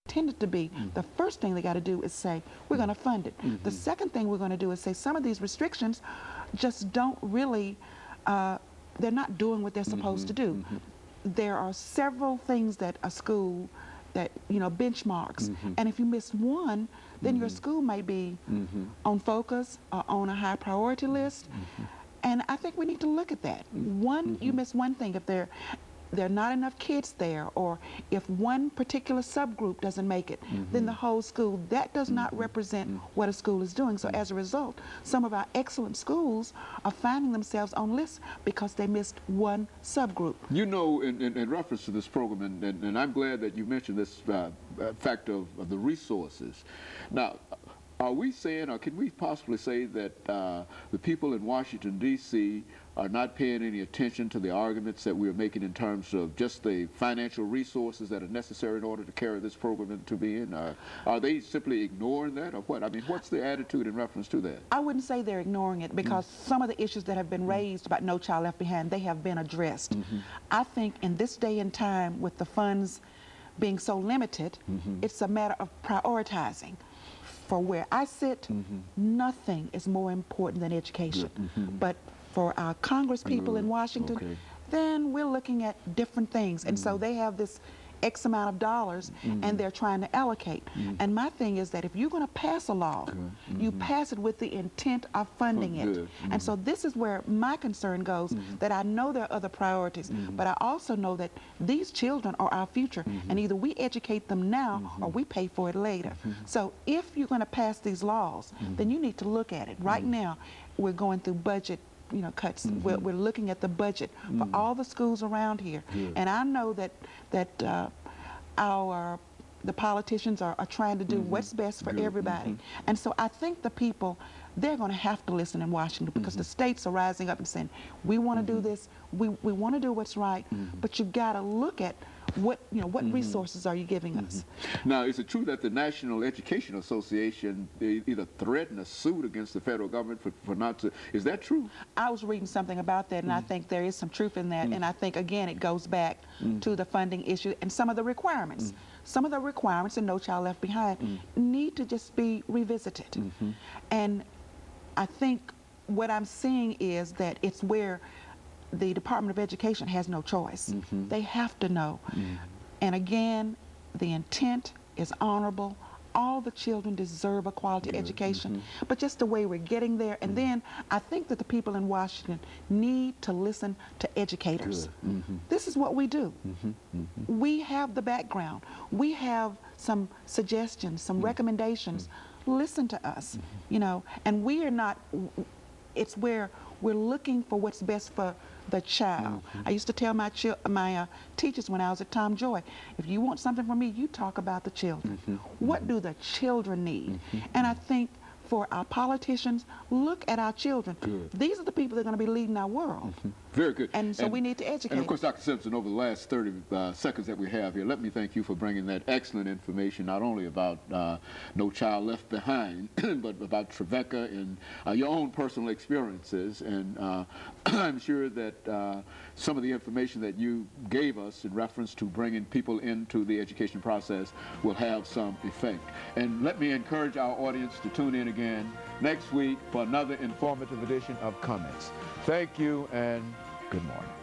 intended to be, the first thing they got to do is say, we're going to fund it. The second thing we're going to do is say some of these restrictions just don't really, they're not doing what they're supposed to do. There are several things that a school that, you know, benchmarks, and if you miss one, then your school may be on focus or on a high priority list. And I think we need to look at that. You miss one thing, if there are not enough kids there, or if one particular subgroup doesn't make it, then the whole school, that does not represent what a school is doing. So as a result, some of our excellent schools are finding themselves on lists because they missed one subgroup. You know, in reference to this program, and I'm glad that you mentioned this fact of the resources. Now, are we saying, or can we possibly say that the people in Washington, D.C. are not paying any attention to the arguments that we're making in terms of just the financial resources that are necessary in order to carry this program into being? Are they simply ignoring that, or what? I mean, what's the attitude in reference to that? I wouldn't say they're ignoring it, because some of the issues that have been raised about No Child Left Behind, they have been addressed. I think in this day and time, with the funds being so limited, it's a matter of prioritizing. For where I sit, nothing is more important than education. But for our Congress people in Washington, then we're looking at different things. And so they have this X amount of dollars, and they're trying to allocate. And my thing is that if you're going to pass a law, you pass it with the intent of funding it. And so this is where my concern goes, that I know there are other priorities, but I also know that these children are our future, and either we educate them now or we pay for it later. So if you're going to pass these laws, then you need to look at it. Right now, we're going through budget cuts. We're looking at the budget for all the schools around here, and I know that the politicians are trying to do what's best for everybody, and so I think the people, they're going to have to listen in Washington, because the states are rising up and saying, we want to do this, we want to do what's right, but you got to look at what resources are you giving us. Now, is it true that the National Education Association either threatened a suit against the federal government for not to? Is that true? I was reading something about that, and I think there is some truth in that. And I think, again, it goes back to the funding issue and some of the requirements. Some of the requirements in No Child Left Behind need to just be revisited. And I think what I'm seeing is that it's where the Department of Education has no choice. They have to know. And again, the intent is honorable. All the children deserve a quality education, but just the way we're getting there. And then I think that the people in Washington need to listen to educators. This is what we do. We have the background. We have some suggestions, some recommendations. Listen to us, and we are not, it's where we're looking for what's best for the child. I used to tell my teachers when I was at Tom Joy, if you want something from me, you talk about the children. What do the children need? And I think for our politicians, look at our children. These are the people that are going to be leading our world. Very good. And so we need to educate. And of course, Dr. Simpson, over the last 30 seconds that we have here, let me thank you for bringing that excellent information, not only about No Child Left Behind, but about Trevecca and your own personal experiences. And I'm sure that some of the information that you gave us in reference to bringing people into the education process will have some effect. And let me encourage our audience to tune in again next week for another informative edition of Comments. Thank you and good morning.